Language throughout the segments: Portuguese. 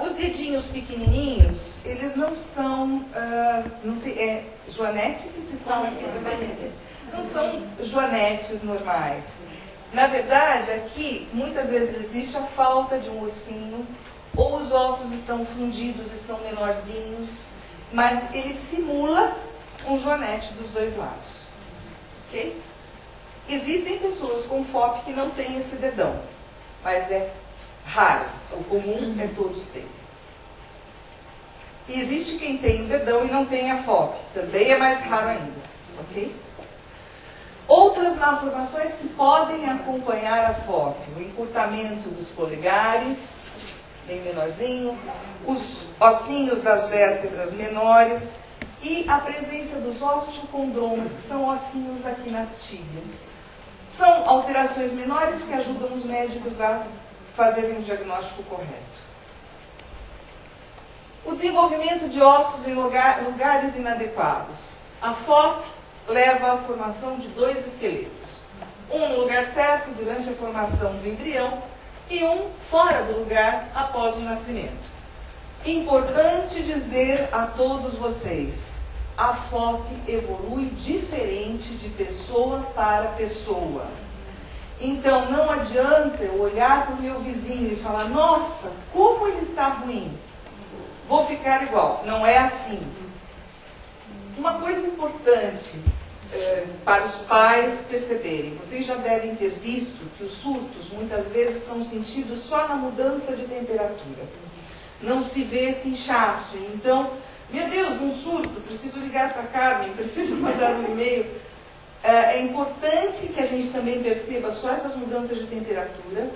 Os dedinhos pequenininhos, eles não são, não sei, é joanete que se fala aqui? Não são joanetes normais. Na verdade, aqui, muitas vezes existe a falta de um ossinho, ou os ossos estão fundidos e são menorzinhos, mas ele simula um joanete dos dois lados. Ok? Existem pessoas com FOP que não têm esse dedão, mas é raro. O comum é todos terem. E existe quem tem o dedão e não tem a FOP. Também é mais raro ainda. Ok? Outras malformações que podem acompanhar a FOP. O encurtamento dos polegares, bem menorzinho. Os ossinhos das vértebras menores. E a presença dos osteocondromas, que são ossinhos aqui nas tíbias. São alterações menores que ajudam os médicos a fazerem o diagnóstico correto. O desenvolvimento de ossos em lugares inadequados. A FOP leva à formação de dois esqueletos. Um no lugar certo durante a formação do embrião e um fora do lugar após o nascimento. Importante dizer a todos vocês, a FOP evolui diferente de pessoa para pessoa. Então, não adianta eu olhar para o meu vizinho e falar, nossa, como ele está ruim, vou ficar igual. Não é assim. Uma coisa importante para os pais perceberem, vocês já devem ter visto que os surtos muitas vezes são sentidos só na mudança de temperatura. Não se vê esse inchaço. Então, meu Deus, um surto, preciso ligar para a Carmen, preciso mandar um e-mail. É importante que a gente também perceba só essas mudanças de temperatura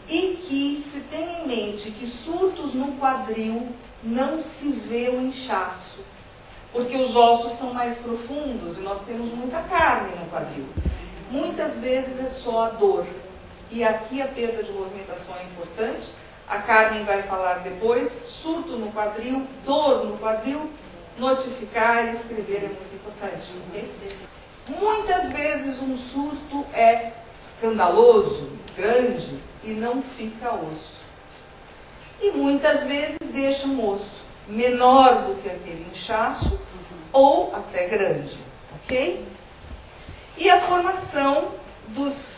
e que se tenha em mente que surtos no quadril não se vê o inchaço, porque os ossos são mais profundos e nós temos muita carne no quadril. Muitas vezes é só a dor. E aqui a perda de movimentação é importante. A Carmen vai falar depois, surto no quadril, dor no quadril, notificar e escrever é muito importante. Okay? Muitas vezes um surto é escandaloso, grande, e não fica osso. E muitas vezes deixa um osso menor do que aquele inchaço, ou até grande. Ok? E a formação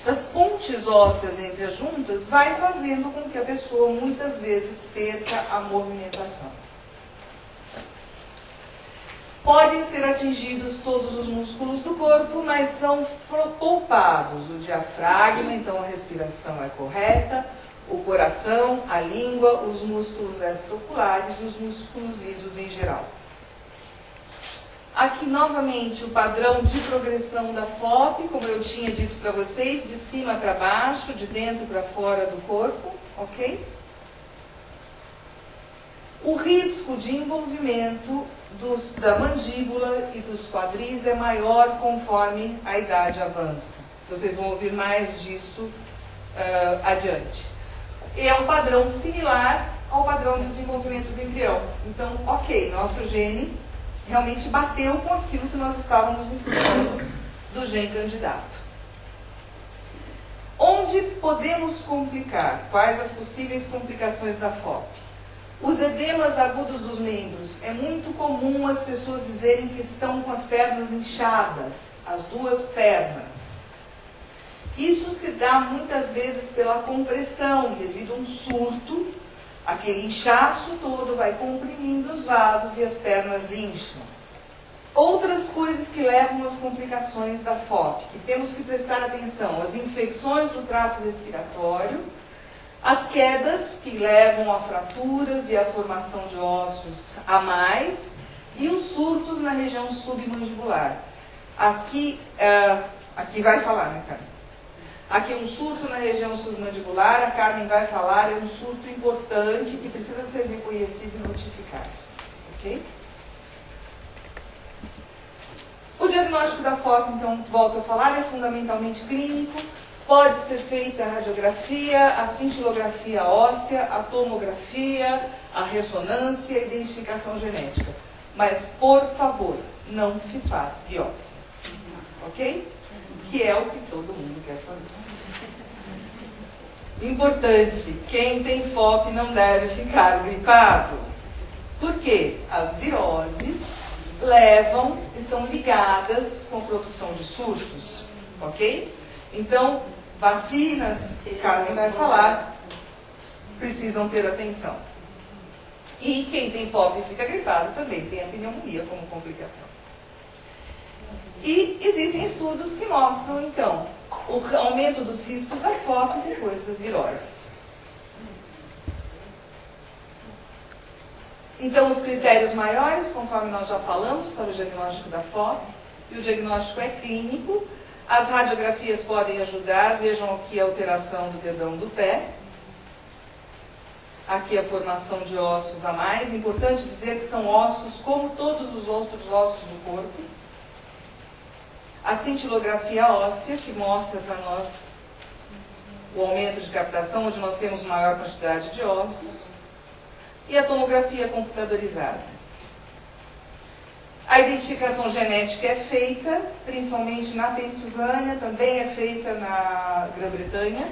das pontes ósseas entre as juntas vai fazendo com que a pessoa muitas vezes perca a movimentação. Podem ser atingidos todos os músculos do corpo, mas são poupados. O diafragma, então a respiração é correta, o coração, a língua, os músculos extraoculares e os músculos lisos em geral. Aqui novamente o padrão de progressão da FOP, como eu tinha dito para vocês, de cima para baixo, de dentro para fora do corpo, ok? O risco de envolvimento da mandíbula e dos quadris é maior conforme a idade avança. Vocês vão ouvir mais disso adiante. E é um padrão similar ao padrão de desenvolvimento do embrião. Então, ok, nosso gene realmente bateu com aquilo que nós estávamos ensinando do gene candidato. Onde podemos complicar? Quais as possíveis complicações da FOP? Os edemas agudos dos membros. É muito comum as pessoas dizerem que estão com as pernas inchadas, as duas pernas. Isso se dá muitas vezes pela compressão, devido a um surto. Aquele inchaço todo vai comprimindo os vasos e as pernas incham. Outras coisas que levam às complicações da FOP, que temos que prestar atenção, as infecções do trato respiratório, as quedas que levam a fraturas e a formação de ossos a mais, e os surtos na região submandibular. Aqui vai falar, né, Carmen? Aqui um surto na região submandibular, a Carmen vai falar, é um surto importante que precisa ser reconhecido e notificado. Ok? O diagnóstico da FOP, então, volto a falar, é fundamentalmente clínico. Pode ser feita a radiografia, a cintilografia óssea, a tomografia, a ressonância e a identificação genética. Mas, por favor, não se faz biópsia. Ok? Que é o que todo mundo quer fazer. Importante, quem tem FOP não deve ficar gripado. Por quê? As viroses estão ligadas com a produção de surtos, ok? Então, vacinas, que Carmen vai falar, precisam ter atenção. E quem tem FOP e fica gripado também tem a pneumonia como complicação. E existem estudos que mostram, então, o aumento dos riscos da FOP depois das viroses. Então, os critérios maiores, conforme nós já falamos, para o diagnóstico da FOP, e o diagnóstico é clínico. As radiografias podem ajudar, vejam aqui a alteração do dedão do pé. Aqui a formação de ossos a mais. Importante dizer que são ossos como todos os outros ossos do corpo. A cintilografia óssea, que mostra para nós o aumento de captação, onde nós temos maior quantidade de ossos. E a tomografia computadorizada. A identificação genética é feita, principalmente na Pensilvânia, também é feita na Grã-Bretanha.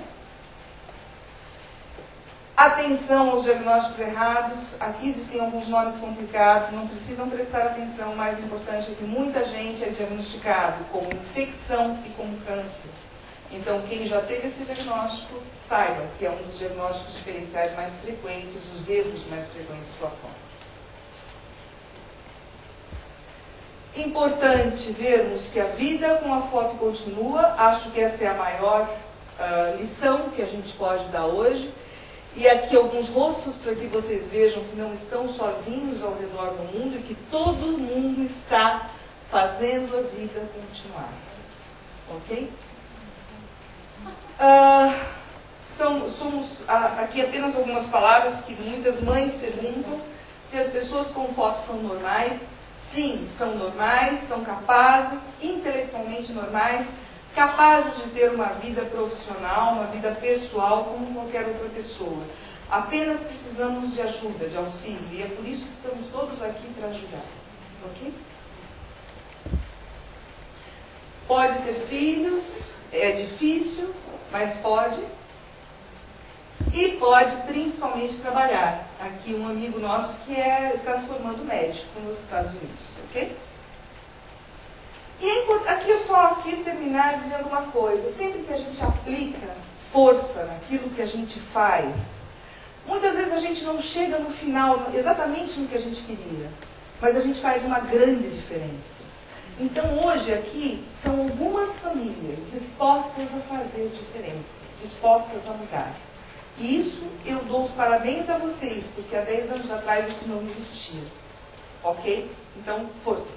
Atenção aos diagnósticos errados. Aqui existem alguns nomes complicados, não precisam prestar atenção. O mais importante é que muita gente é diagnosticado com infecção e com câncer. Então, quem já teve esse diagnóstico, saiba que é um dos diagnósticos diferenciais mais frequentes, os erros mais frequentes com a FOP. Importante vermos que a vida com a FOP continua. Acho que essa é a maior lição que a gente pode dar hoje. E aqui alguns rostos para que vocês vejam que não estão sozinhos ao redor do mundo e que todo mundo está fazendo a vida continuar. Ok? Aqui apenas algumas palavras que muitas mães perguntam se as pessoas com FOP são normais. Sim, são normais, são capazes, intelectualmente normais, capazes de ter uma vida profissional, uma vida pessoal como qualquer outra pessoa. Apenas precisamos de ajuda, de auxílio, e é por isso que estamos todos aqui para ajudar. Ok? Pode ter filhos, é difícil, mas pode. E pode principalmente trabalhar. Aqui um amigo nosso que está se formando médico nos Estados Unidos, ok? E aqui eu só quis terminar dizendo uma coisa. Sempre que a gente aplica força naquilo que a gente faz, muitas vezes a gente não chega no final exatamente no que a gente queria, mas a gente faz uma grande diferença. Então hoje aqui são algumas famílias dispostas a fazer diferença, dispostas a mudar. E isso eu dou os parabéns a vocês, porque há 10 anos atrás isso não existia. Ok? Então, força!